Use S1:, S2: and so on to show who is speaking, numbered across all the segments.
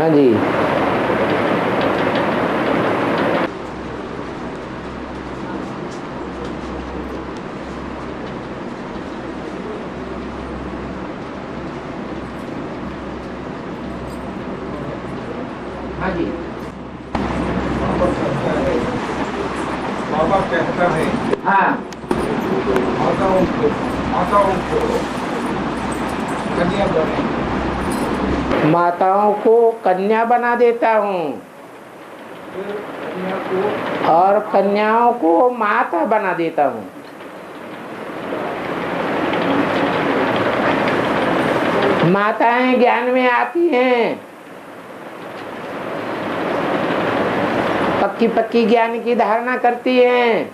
S1: हाँ जी। हाँ जी।
S2: बाबा कहता है
S1: हाँ,
S2: माताओं को कन्या बने।
S1: माताओं को कन्या बना देता हूँ
S2: कन्या को
S1: और कन्याओं को माता बना देता हूँ। माताएं ज्ञान में आती हैं, पक्की पक्की ज्ञान की धारणा करती हैं,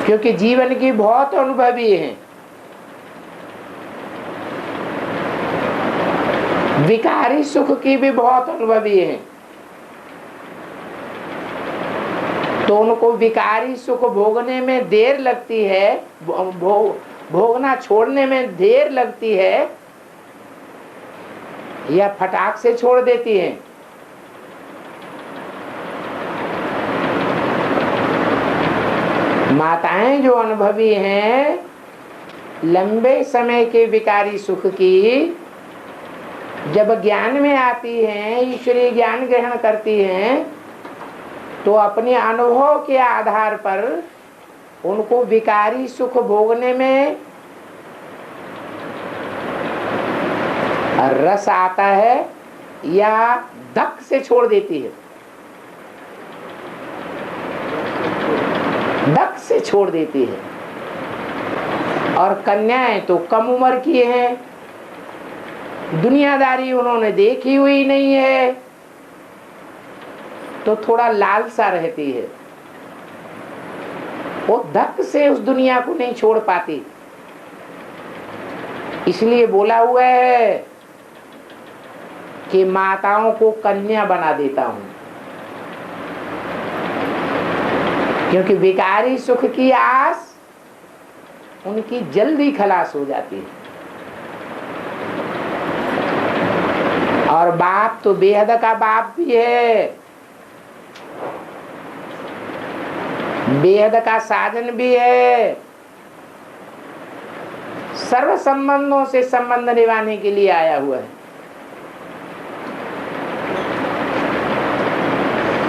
S1: क्योंकि जीवन की बहुत अनुभवी हैं। विकारी सुख की भी बहुत अनुभवी हैं, तो उनको विकारी सुख भोगने में देर लगती है, भोगना छोड़ने में देर लगती है, या फटाक से छोड़ देती हैं। माताएं जो अनुभवी हैं लंबे समय के विकारी सुख की, जब ज्ञान में आती हैं, ईश्वरीय ज्ञान ग्रहण करती हैं, तो अपने अनुभव के आधार पर उनको विकारी सुख भोगने में रस आता है या धक से छोड़ देती है, धक से छोड़ देती है। और कन्याएं तो कम उम्र की हैं, दुनियादारी उन्होंने देखी हुई नहीं है, तो थोड़ा लालसा रहती है, वो धक से उस दुनिया को नहीं छोड़ पाती। इसलिए बोला हुआ है कि माताओं को कन्या बना देता हूं, क्योंकि विकारी सुख की आस उनकी जल्दी खलास हो जाती है। और बाप तो बेहद का बाप भी है, बेहद का साधन भी है, सर्व संबंधों से संबंध निभाने के लिए आया हुआ है।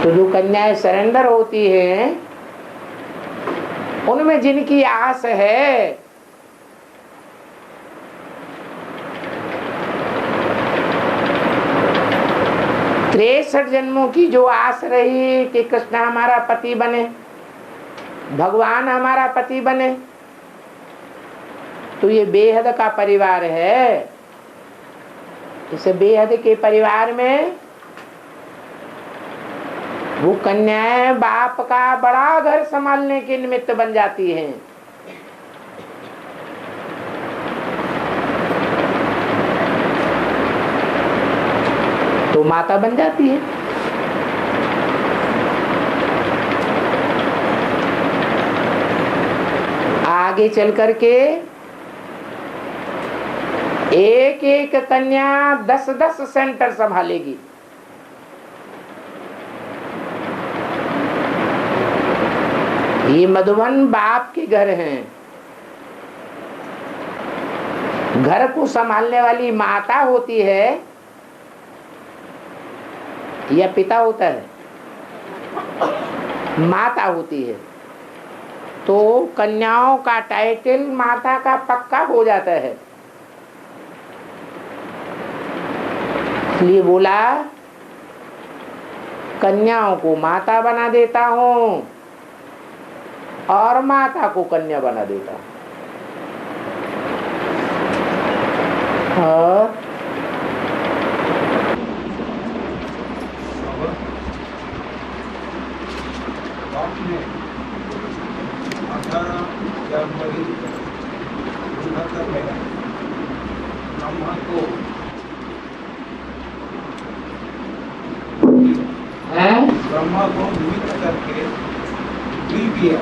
S1: तो जो कन्याएं सरेंडर होती हैं, उनमें जिनकी आस है, तिरसठ जन्मों की जो आस रही कि कृष्ण हमारा पति बने, भगवान हमारा पति बने, तो ये बेहद का परिवार है। इस बेहद के परिवार में वो कन्याएं बाप का बड़ा घर संभालने के निमित्त बन जाती हैं। तो माता बन जाती है। आगे चल करके एक एक कन्या 10-10 सेंटर संभालेगी। ये मधुबन बाप के घर हैं। घर को संभालने वाली माता होती है या पिता होता है? माता होती है। तो कन्याओं का टाइटल माता का पक्का हो जाता है। इसलिए बोला कन्याओं को माता बना देता हूं और माता को कन्या बना देता हूं। और
S2: ब्रह्मा को निमित्त करके दिया।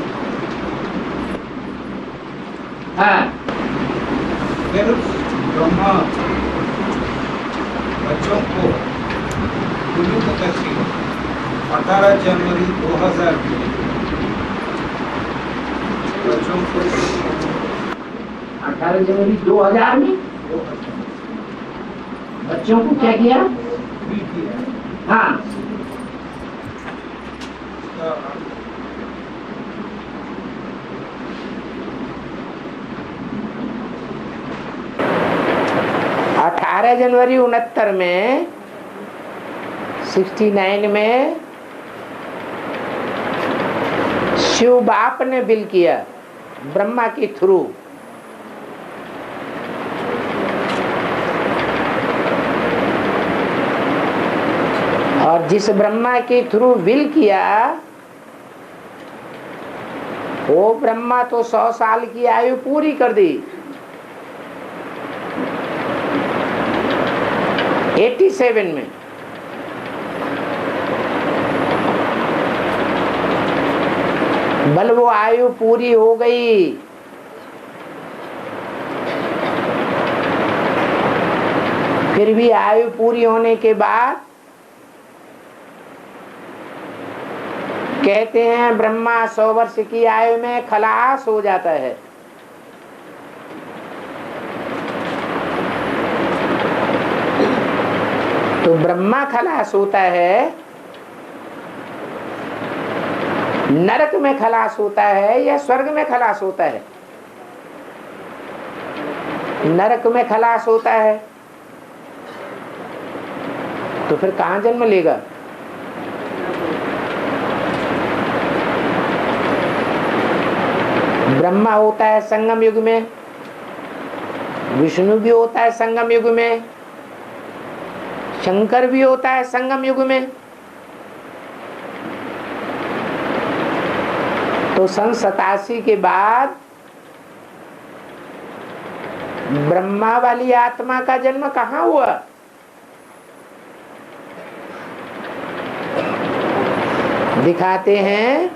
S2: फिर ब्रह्मा बच्चों को उन्नीत करके 18 जनवरी 2000 को बच्चों को
S1: 18 जनवरी 2000 में बच्चों को क्या किया? हाँ, अठारह जनवरी 69 में 69 में शिव बाप ने बिल किया ब्रह्मा के थ्रू। और जिस ब्रह्मा के थ्रू विल किया वो ब्रह्मा तो 100 साल की आयु पूरी कर दी। 87 में बल वो आयु पूरी हो गई। फिर भी आयु पूरी होने के बाद कहते हैं ब्रह्मा 100 वर्ष की आयु में खलास हो जाता है। तो ब्रह्मा खलास होता है, नरक में खलास होता है या स्वर्ग में खलास होता है? नरक में खलास होता है। तो फिर कहां जन्म लेगा? ब्रह्मा होता है संगम युग में, विष्णु भी होता है संगम युग में, शंकर भी होता है संगम युग में। तो सन 87 के बाद ब्रह्मा वाली आत्मा का जन्म कहाँ हुआ? दिखाते हैं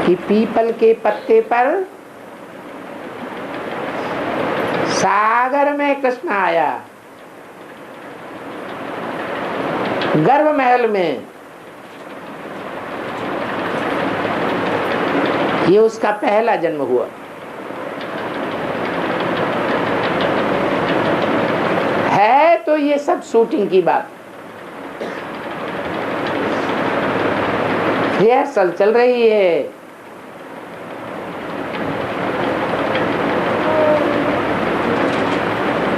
S1: कि पीपल के पत्ते पर सागर में कृष्ण आया, गर्भ महल में। ये उसका पहला जन्म हुआ। है तो ये सब शूटिंग की बात, रिहर्सल चल रही है।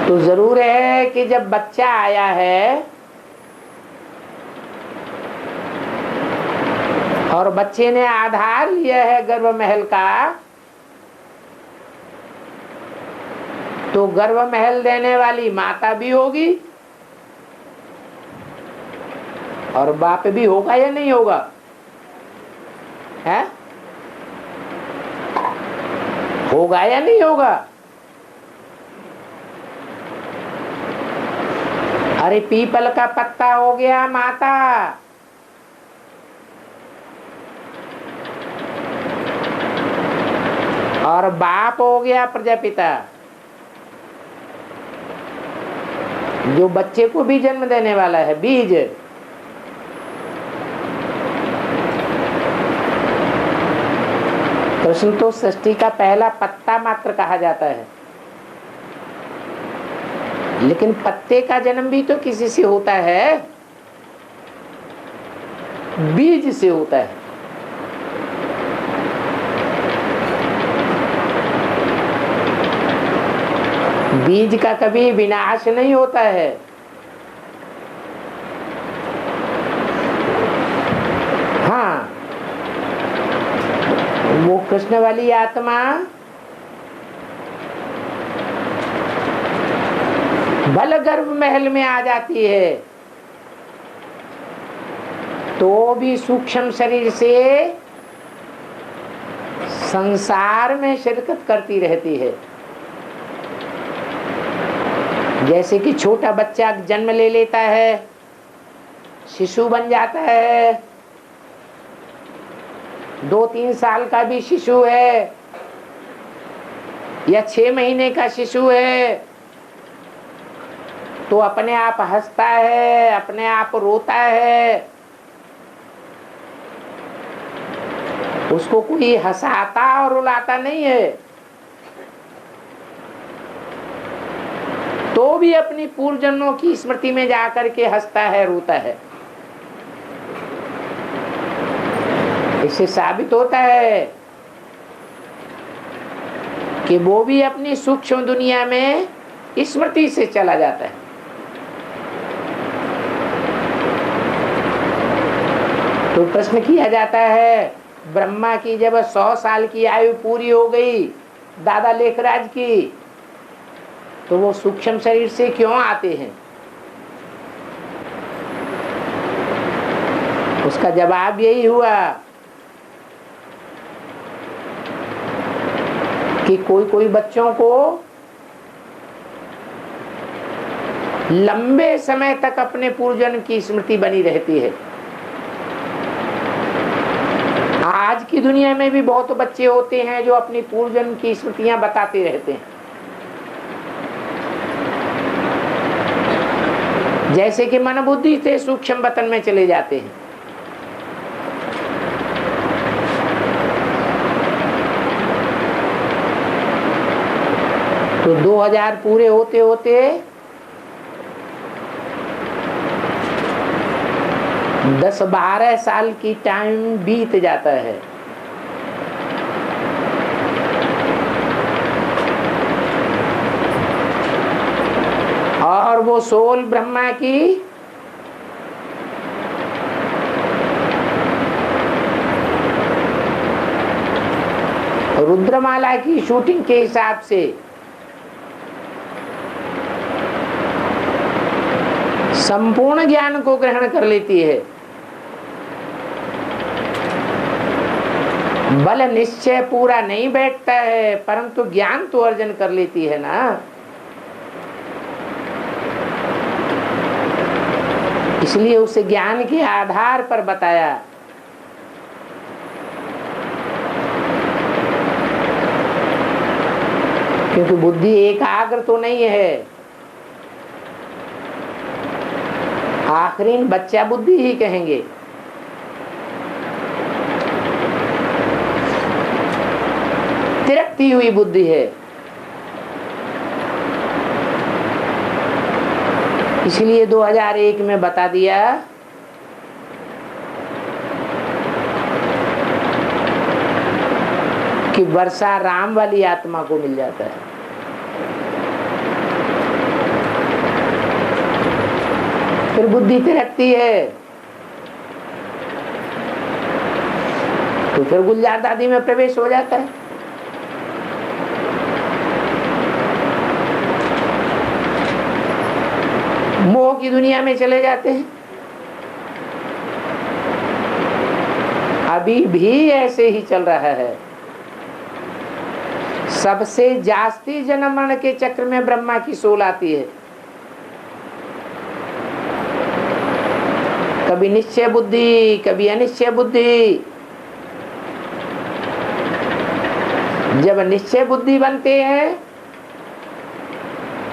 S1: तो जरूर है कि जब बच्चा आया है और बच्चे ने आधार लिया है गर्भ महल का, तो गर्भ महल देने वाली माता भी होगी और बाप भी होगा या नहीं होगा? है? होगा या नहीं होगा? अरे पीपल का पत्ता हो गया माता, और बाप हो गया प्रजापिता, जो बच्चे को भी जन्म देने वाला है, बीज। कृष्ण तो सृष्टि का पहला पत्ता मात्र कहा जाता है, लेकिन पत्ते का जन्म भी तो किसी से होता है, बीज से होता है। बीज का कभी विनाश नहीं होता है। हाँ, वो कृष्ण वाली आत्मा भल गर्भ महल में आ जाती है तो भी सूक्ष्म शरीर से संसार में शिरकत करती रहती है। जैसे कि छोटा बच्चा जन्म ले लेता है, शिशु बन जाता है, 2-3 साल का भी शिशु है या 6 महीने का शिशु है, तो अपने आप हंसता है, अपने आप रोता है, उसको कोई हंसाता और रुलाता नहीं है, तो भी अपनी पूर्व जन्मों की स्मृति में जाकर के हंसता है, रोता है। इससे साबित होता है कि वो भी अपनी सूक्ष्म दुनिया में स्मृति से चला जाता है। तो प्रश्न किया जाता है, ब्रह्मा की जब 100 साल की आयु पूरी हो गई दादा लेखराज की, तो वो सूक्ष्म शरीर से क्यों आते हैं? उसका जवाब यही हुआ कि कोई कोई बच्चों को लंबे समय तक अपने पूर्वजन्म की स्मृति बनी रहती है। आज की दुनिया में भी बहुत बच्चे होते हैं जो अपनी पूर्वजन्म की स्मृतियां बताते रहते हैं। जैसे कि मन बुद्धि से सूक्ष्म वतन में चले जाते हैं। तो 2000 पूरे होते होते 10-12 साल की टाइम बीत जाता है। और वो सोल ब्रह्मा की रुद्रमाला की शूटिंग के हिसाब से संपूर्ण ज्ञान को ग्रहण कर लेती है। बल निश्चय पूरा नहीं बैठता है, परंतु ज्ञान तो अर्जन कर लेती है ना। इसलिए उसे ज्ञान के आधार पर बताया। क्योंकि बुद्धि एकाग्र तो नहीं है, आखिरी बच्चा बुद्धि ही कहेंगे। तिरकती हुई बुद्धि है। इसलिए 2001 में बता दिया कि वर्षा राम वाली आत्मा को मिल जाता है। फिर बुद्धि तिरकती है, तो फिर गुलजार दादी में प्रवेश हो जाता है। मोह की दुनिया में चले जाते हैं। अभी भी ऐसे ही चल रहा है। सबसे जास्ती जन्म मरण के चक्र में ब्रह्मा की सोल आती है। कभी निश्चय बुद्धि, कभी अनिश्चय बुद्धि। जब निश्चय बुद्धि बनते हैं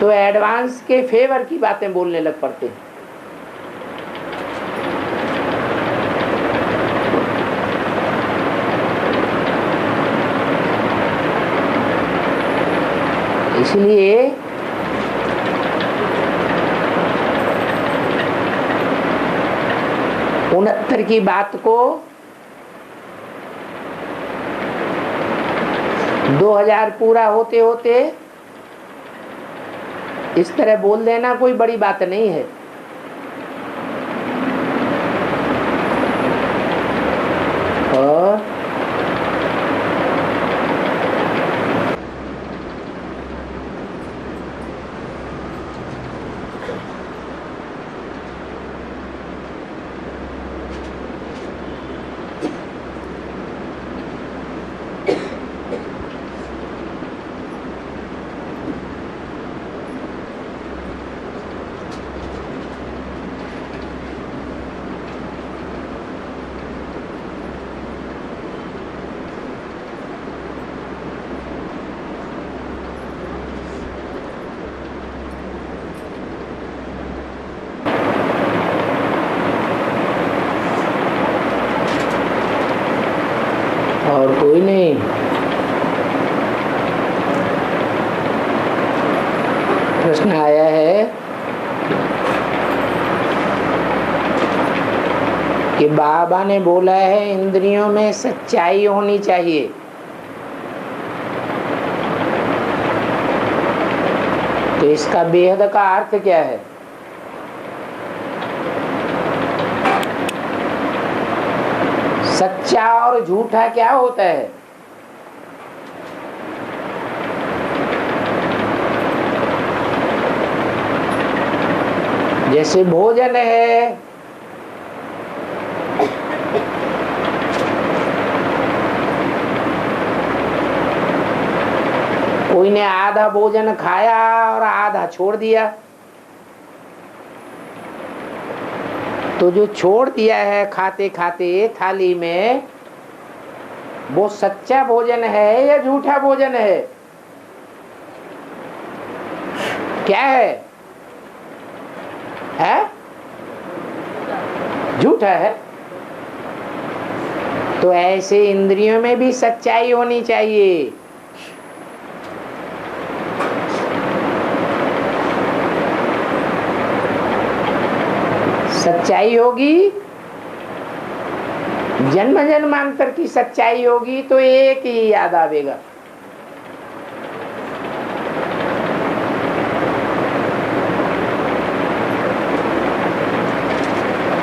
S1: तो एडवांस के फेवर की बातें बोलने लग पड़ते हैं। इसलिए उनहत्तर की बात को 2000 पूरा होते होते इस तरह बोल देना कोई बड़ी बात नहीं है। और और कोई नहीं। प्रश्न आया है कि बाबा ने बोला है इंद्रियों में सच्चाई होनी चाहिए, तो इसका बेहद का अर्थ क्या है? सच्चा और झूठा क्या होता है? जैसे भोजन है, कोई ने आधा भोजन खाया और आधा छोड़ दिया, तो जो छोड़ दिया है खाते खाते थाली में, वो सच्चा भोजन है या झूठा भोजन है? क्या है? झूठा है। तो ऐसे इंद्रियों में भी सच्चाई होनी चाहिए। सच्चाई होगी, जन्म जन्मांतर की सच्चाई होगी, तो एक ही याद आवेगा,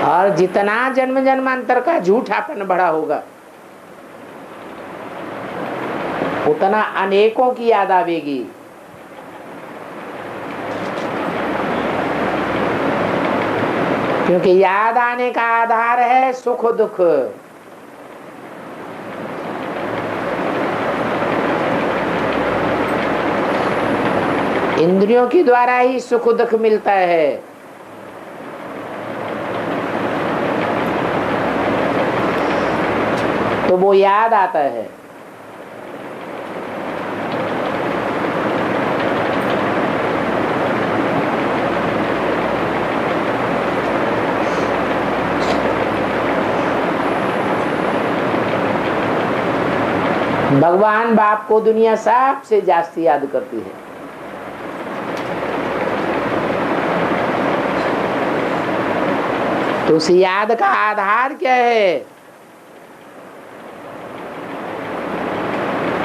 S1: और जितना जन्म जन्मांतर का झूठापन बढ़ा होगा, उतना अनेकों की याद आवेगी। क्योंकि याद आने का आधार है सुख दुख। इंद्रियों के द्वारा ही सुख दुख मिलता है। तो वो याद आता है। भगवान बाप को दुनिया सबसे जास्ती याद करती है। तो उस याद का आधार क्या है?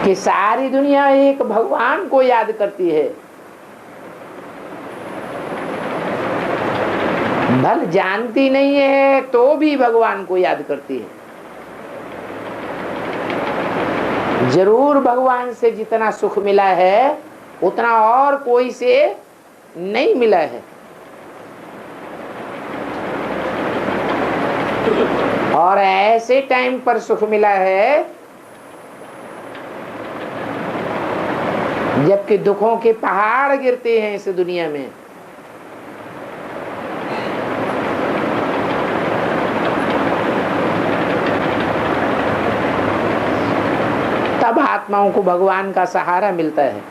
S1: कि सारी दुनिया एक भगवान को याद करती है। भल जानती नहीं है तो भी भगवान को याद करती है। जरूर भगवान से जितना सुख मिला है उतना और कोई से नहीं मिला है। और ऐसे टाइम पर सुख मिला है जबकि दुखों के पहाड़ गिरते हैं इस दुनिया में। तब आत्माओं को भगवान का सहारा मिलता है।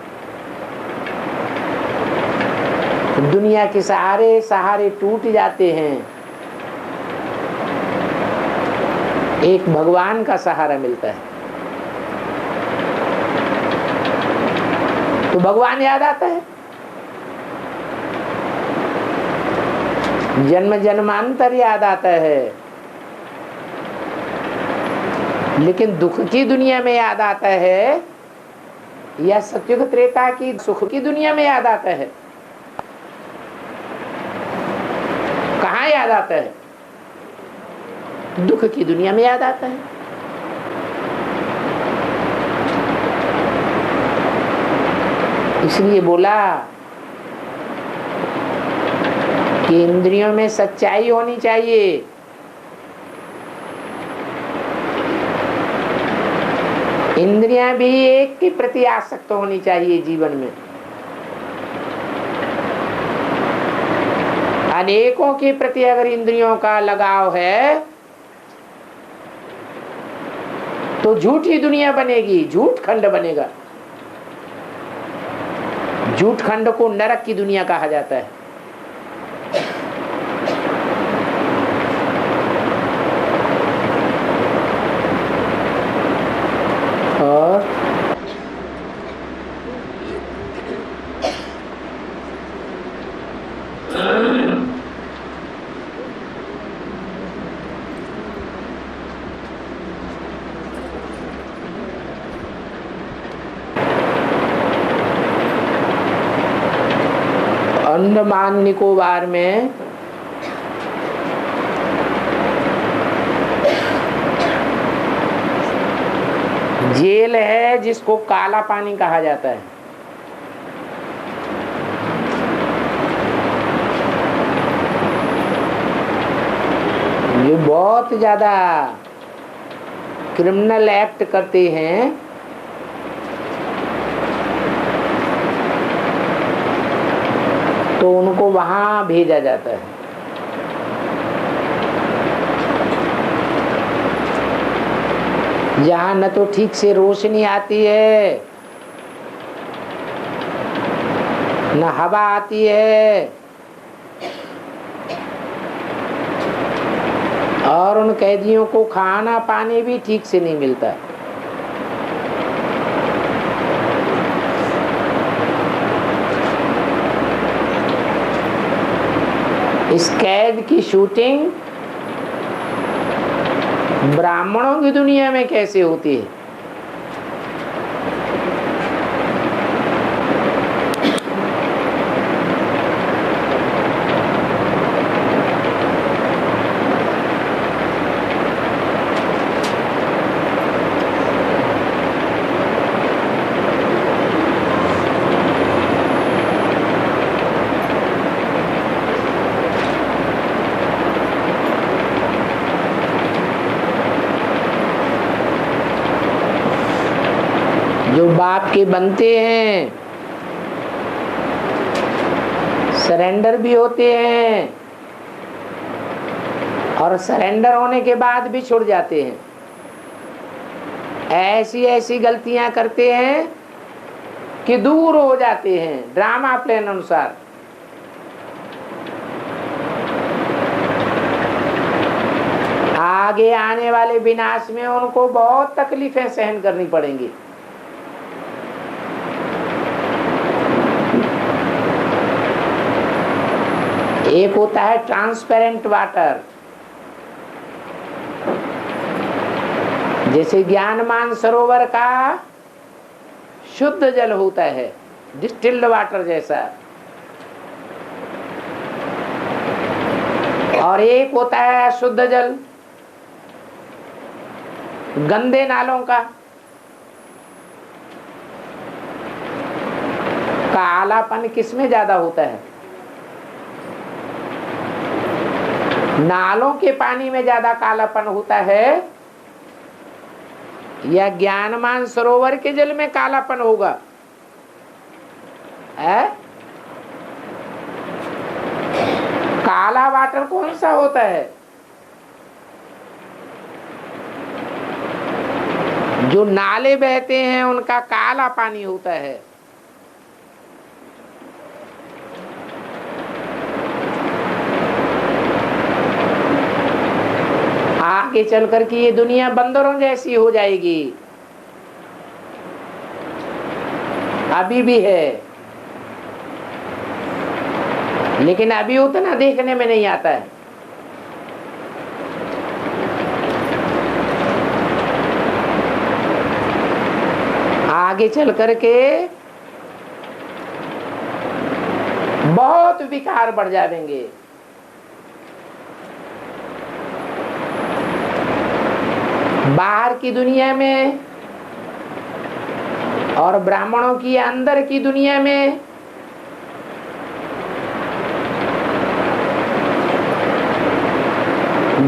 S1: दुनिया के सहारे सहारे टूट जाते हैं, एक भगवान का सहारा मिलता है तो भगवान याद आता है। जन्म जन्मांतर याद आता है, लेकिन दुख की दुनिया में याद आता है या सत्युग त्रेता की सुख की दुनिया में याद आता है? कहाँ याद आता है? दुख की दुनिया में याद आता है। इसलिए बोला कि इंद्रियों में सच्चाई होनी चाहिए। इंद्रियां भी एक के प्रति आसक्त होनी चाहिए जीवन में। अनेकों के प्रति अगर इंद्रियों का लगाव है तो झूठी दुनिया बनेगी, झूठ खंड बनेगा। झूठ खंड को नरक की दुनिया कहा जाता है। अंडमान निकोबार में जेल है जिसको काला पानी कहा जाता है। ये बहुत ज्यादा क्रिमिनल एक्ट करते हैं, तो उनको वहां भेजा जाता है। जहां न तो ठीक से रोशनी आती है, न हवा आती है, और उन कैदियों को खाना पानी भी ठीक से नहीं मिलता। इस कैद की शूटिंग ब्राह्मणों की दुनिया में कैसे होती है? जो बाप के बनते हैं, सरेंडर भी होते हैं, और सरेंडर होने के बाद भी छुड़ जाते हैं। ऐसी ऐसी गलतियां करते हैं कि दूर हो जाते हैं ड्रामा प्लान अनुसार। आगे आने वाले विनाश में उनको बहुत तकलीफें सहन करनी पड़ेंगी। एक होता है ट्रांसपेरेंट वाटर, जैसे ज्ञानमान सरोवर का शुद्ध जल होता है, डिस्टिल्ड वाटर जैसा। और एक होता है शुद्ध जल गंदे नालों का। कालापन किसमें ज्यादा होता है? नालों के पानी में ज्यादा कालापन होता है या ज्ञानमान सरोवर के जल में कालापन होगा? काला वाटर कौन सा होता है? जो नाले बहते हैं उनका काला पानी होता है। आगे चल कर के ये दुनिया बंदरों जैसी हो जाएगी। अभी भी है, लेकिन अभी उतना देखने में नहीं आता है। आगे चल कर के बहुत विकार बढ़ जाएंगे। बाहर की दुनिया में और ब्राह्मणों की अंदर की दुनिया में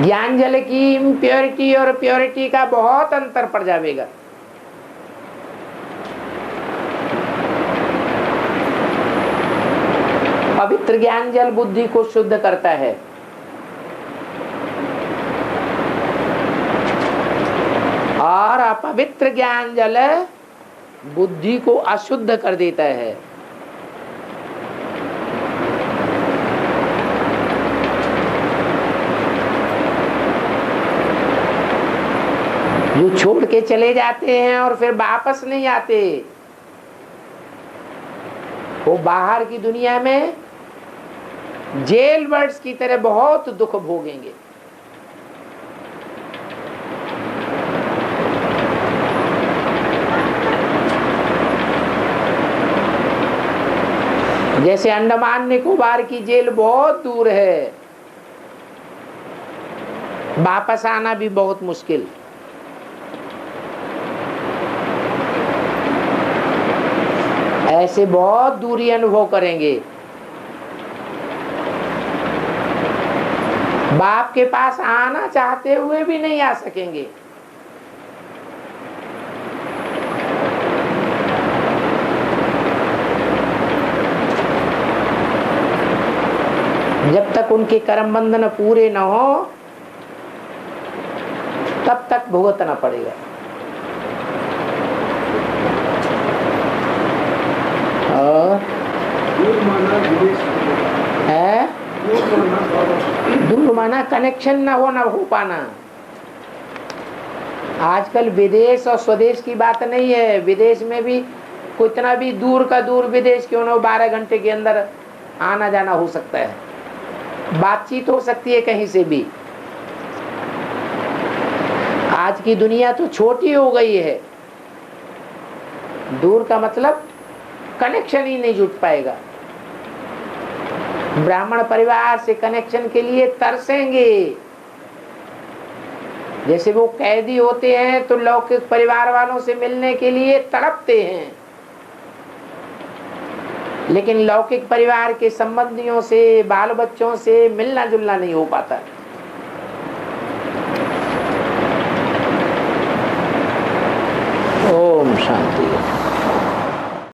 S1: ज्ञान जल की इम्प्योरिटी और प्योरिटी का बहुत अंतर पड़ जाएगा। पवित्र ज्ञान जल बुद्धि को शुद्ध करता है, और अपवित्र ज्ञान जल बुद्धि को अशुद्ध कर देता है। जो छोड़ के चले जाते हैं और फिर वापस नहीं आते, वो बाहर की दुनिया में जेल बर्ड्स की तरह बहुत दुख भोगेंगे। जैसे अंडमान निकोबार की जेल बहुत दूर है, वापस आना भी बहुत मुश्किल। ऐसे बहुत दूरी अनुभव करेंगे। बाप के पास आना चाहते हुए भी नहीं आ सकेंगे। जब तक उनके कर्म बंधन पूरे न हो तब तक भुगतना पड़ेगा। और है दूर माना कनेक्शन ना हो, ना हो पाना। आजकल विदेश और स्वदेश की बात नहीं है। विदेश में भी कितना भी दूर का दूर विदेश क्यों ना हो, 12 घंटे के अंदर आना जाना हो सकता है, बातचीत हो सकती है कहीं से भी। आज की दुनिया तो छोटी हो गई है, दूर का मतलब कनेक्शन ही नहीं जुट पाएगा। ब्राह्मण परिवार से कनेक्शन के लिए तरसेंगे। जैसे वो कैदी होते हैं तो लौकिक परिवार वालों से मिलने के लिए तड़पते हैं, लेकिन लौकिक परिवार के संबंधियों से, बाल बच्चों से मिलना जुलना नहीं हो पाता। ओम शांति।